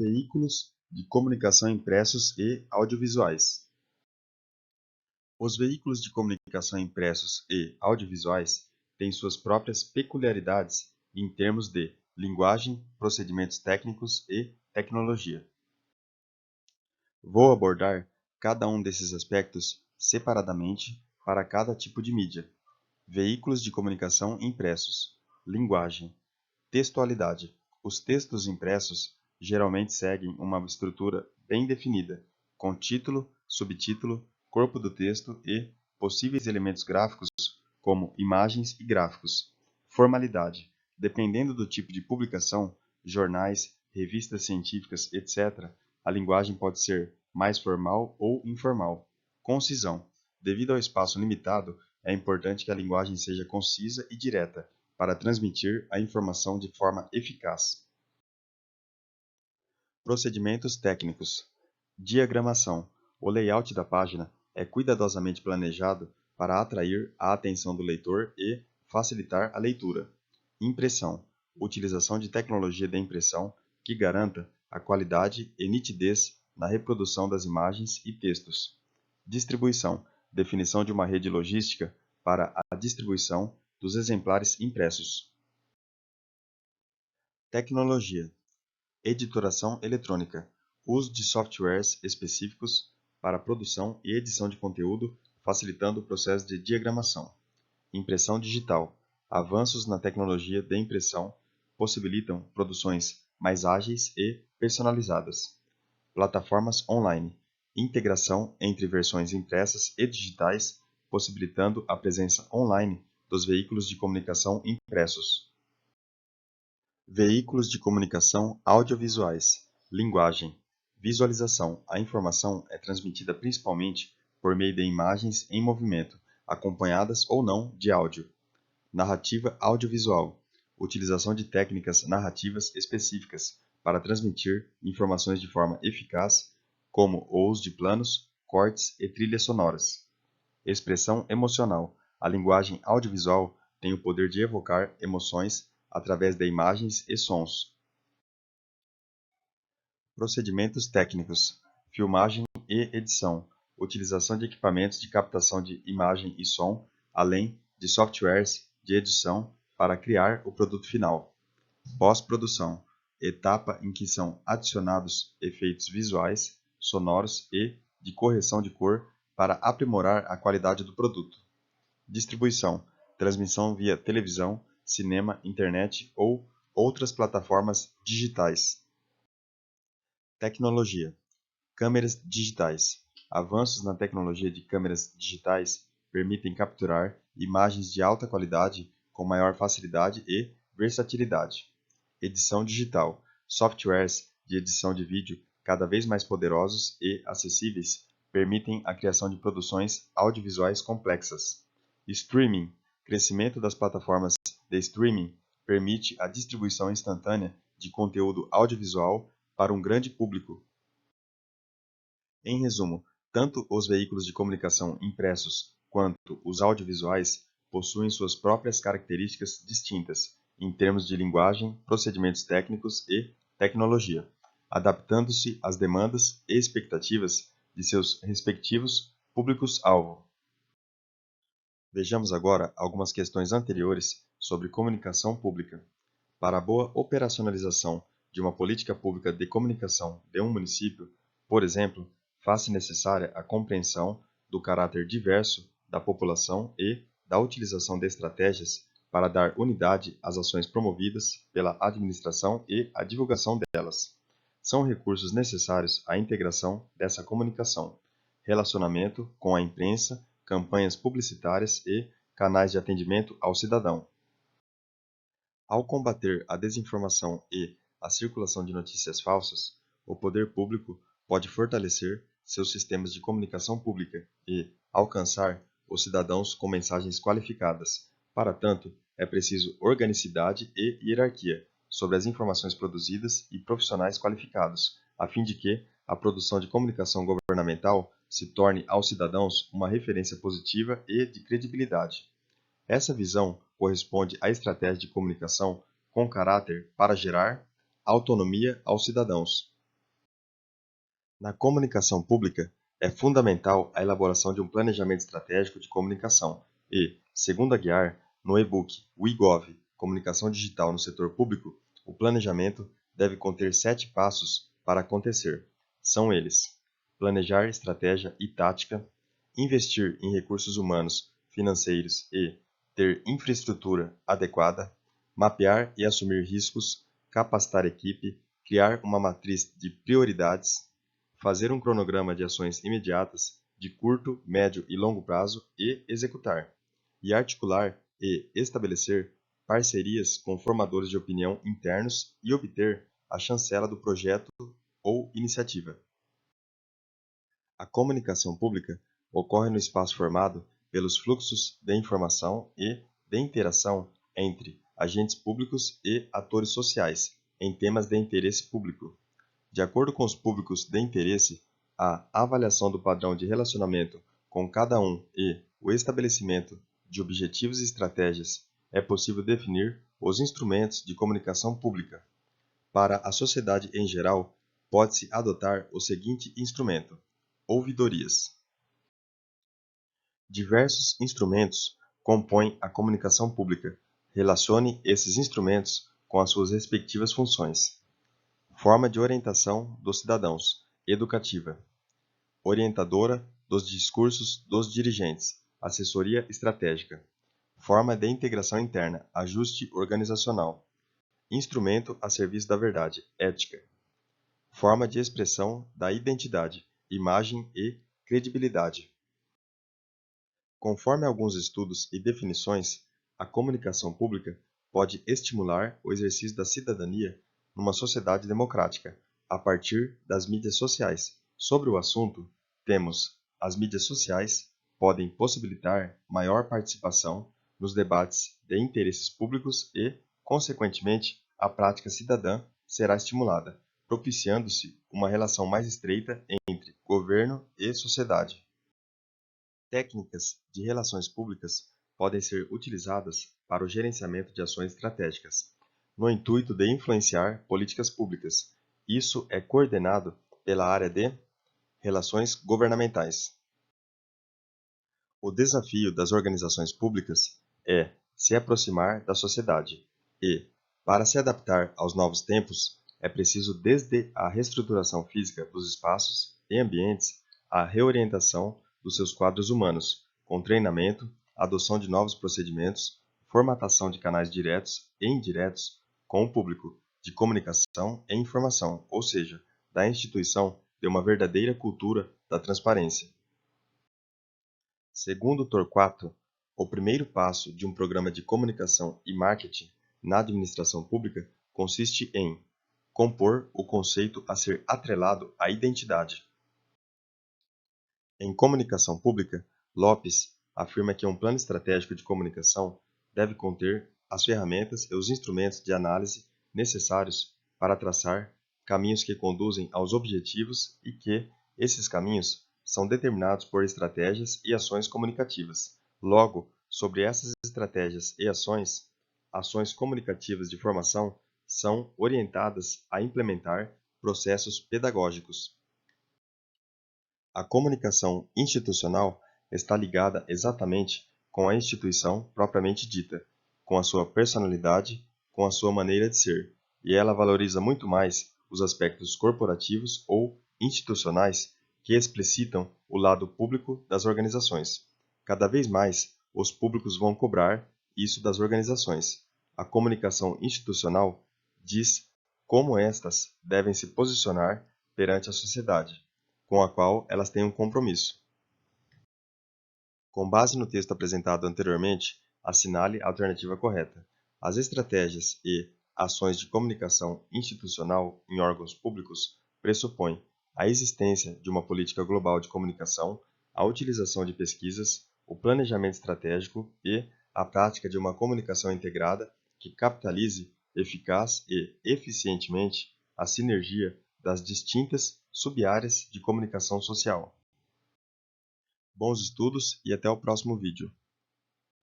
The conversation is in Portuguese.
Veículos de comunicação impressos e audiovisuais. Os veículos de comunicação impressos e audiovisuais têm suas próprias peculiaridades em termos de linguagem, procedimentos técnicos e tecnologia. Vou abordar cada um desses aspectos separadamente para cada tipo de mídia. Veículos de comunicação impressos. Linguagem. Textualidade. Os textos impressos geralmente seguem uma estrutura bem definida, com título, subtítulo, corpo do texto e possíveis elementos gráficos, como imagens e gráficos. Formalidade. Dependendo do tipo de publicação, jornais, revistas científicas, etc., a linguagem pode ser mais formal ou informal. Concisão. Devido ao espaço limitado, é importante que a linguagem seja concisa e direta, para transmitir a informação de forma eficaz. Procedimentos técnicos. Diagramação. O layout da página é cuidadosamente planejado para atrair a atenção do leitor e facilitar a leitura. Impressão. Utilização de tecnologia de impressão que garanta a qualidade e nitidez na reprodução das imagens e textos. Distribuição. Definição de uma rede logística para a distribuição dos exemplares impressos. Tecnologia. Editoração eletrônica. Uso de softwares específicos para produção e edição de conteúdo, facilitando o processo de diagramação. Impressão digital. Avanços na tecnologia de impressão possibilitam produções mais ágeis e personalizadas. Plataformas online. Integração entre versões impressas e digitais, possibilitando a presença online dos veículos de comunicação impressos. Veículos de comunicação audiovisuais. Linguagem. Visualização. A informação é transmitida principalmente por meio de imagens em movimento, acompanhadas ou não de áudio. Narrativa audiovisual. Utilização de técnicas narrativas específicas para transmitir informações de forma eficaz, como o uso de planos, cortes e trilhas sonoras. Expressão emocional. A linguagem audiovisual tem o poder de evocar emoções através de imagens e sons. Procedimentos técnicos. Filmagem e edição. Utilização de equipamentos de captação de imagem e som, além de softwares de edição para criar o produto final. Pós-produção. Etapa em que são adicionados efeitos visuais, sonoros e de correção de cor para aprimorar a qualidade do produto. Distribuição. Transmissão via televisão, cinema, internet ou outras plataformas digitais. Tecnologia. Câmeras digitais. Avanços na tecnologia de câmeras digitais permitem capturar imagens de alta qualidade com maior facilidade e versatilidade. Edição digital. Softwares de edição de vídeo cada vez mais poderosos e acessíveis permitem a criação de produções audiovisuais complexas. Streaming. Crescimento das plataformas de streaming permite a distribuição instantânea de conteúdo audiovisual para um grande público. Em resumo, tanto os veículos de comunicação impressos quanto os audiovisuais possuem suas próprias características distintas em termos de linguagem, procedimentos técnicos e tecnologia, adaptando-se às demandas e expectativas de seus respectivos públicos-alvo. Vejamos agora algumas questões anteriores sobre comunicação pública. Para a boa operacionalização de uma política pública de comunicação de um município, por exemplo, faz-se necessária a compreensão do caráter diverso da população e da utilização de estratégias para dar unidade às ações promovidas pela administração e a divulgação delas. São recursos necessários à integração dessa comunicação, relacionamento com a imprensa, campanhas publicitárias e canais de atendimento ao cidadão. Ao combater a desinformação e a circulação de notícias falsas, o poder público pode fortalecer seus sistemas de comunicação pública e alcançar os cidadãos com mensagens qualificadas. Para tanto, é preciso organicidade e hierarquia sobre as informações produzidas e profissionais qualificados, a fim de que a produção de comunicação governamental se torne aos cidadãos uma referência positiva e de credibilidade. Essa visão corresponde à estratégia de comunicação com caráter para gerar autonomia aos cidadãos. Na comunicação pública, é fundamental a elaboração de um planejamento estratégico de comunicação e, segundo a Guiar, no e-book WeGov Comunicação Digital no Setor Público, o planejamento deve conter 7 passos para acontecer. São eles: planejar estratégia e tática, investir em recursos humanos, financeiros e ter infraestrutura adequada, mapear e assumir riscos, capacitar equipe, criar uma matriz de prioridades, fazer um cronograma de ações imediatas, de curto, médio e longo prazo e executar, e articular e estabelecer parcerias com formadores de opinião internos e obter a chancela do projeto ou iniciativa. A comunicação pública ocorre no espaço formado pelos fluxos de informação e de interação entre agentes públicos e atores sociais em temas de interesse público. De acordo com os públicos de interesse, a avaliação do padrão de relacionamento com cada um e o estabelecimento de objetivos e estratégias é possível definir os instrumentos de comunicação pública. Para a sociedade em geral, pode-se adotar o seguinte instrumento: ouvidorias. Diversos instrumentos compõem a comunicação pública. Relacione esses instrumentos com as suas respectivas funções. Forma de orientação dos cidadãos: educativa. Orientadora dos discursos dos dirigentes: assessoria estratégica. Forma de integração interna: ajuste organizacional. Instrumento a serviço da verdade: ética. Forma de expressão da identidade: imagem e credibilidade. Conforme alguns estudos e definições, a comunicação pública pode estimular o exercício da cidadania numa sociedade democrática, a partir das mídias sociais. Sobre o assunto, temos: as mídias sociais podem possibilitar maior participação nos debates de interesses públicos e, consequentemente, a prática cidadã será estimulada, propiciando-se uma relação mais estreita entre governo e sociedade. Técnicas de relações públicas podem ser utilizadas para o gerenciamento de ações estratégicas, no intuito de influenciar políticas públicas. Isso é coordenado pela área de relações governamentais. O desafio das organizações públicas é se aproximar da sociedade e, para se adaptar aos novos tempos, é preciso desde a reestruturação física dos espaços e ambientes à reorientação dos seus quadros humanos, com treinamento, adoção de novos procedimentos, formatação de canais diretos e indiretos com o público, de comunicação e informação, ou seja, da instituição de uma verdadeira cultura da transparência. Segundo Torquato, o primeiro passo de um programa de comunicação e marketing na administração pública consiste em compor o conceito a ser atrelado à identidade. Em comunicação pública, Lopes afirma que um plano estratégico de comunicação deve conter as ferramentas e os instrumentos de análise necessários para traçar caminhos que conduzem aos objetivos e que esses caminhos são determinados por estratégias e ações comunicativas. Logo, sobre essas estratégias e ações comunicativas de formação são orientadas a implementar processos pedagógicos. A comunicação institucional está ligada exatamente com a instituição propriamente dita, com a sua personalidade, com a sua maneira de ser, e ela valoriza muito mais os aspectos corporativos ou institucionais que explicitam o lado público das organizações. Cada vez mais, os públicos vão cobrar isso das organizações. A comunicação institucional diz como estas devem se posicionar perante a sociedade, com a qual elas têm um compromisso. Com base no texto apresentado anteriormente, assinale a alternativa correta. As estratégias e ações de comunicação institucional em órgãos públicos pressupõem a existência de uma política global de comunicação, a utilização de pesquisas, o planejamento estratégico e a prática de uma comunicação integrada que capitalize eficaz e eficientemente a sinergia das distintas sub-áreas de comunicação social. Bons estudos e até o próximo vídeo.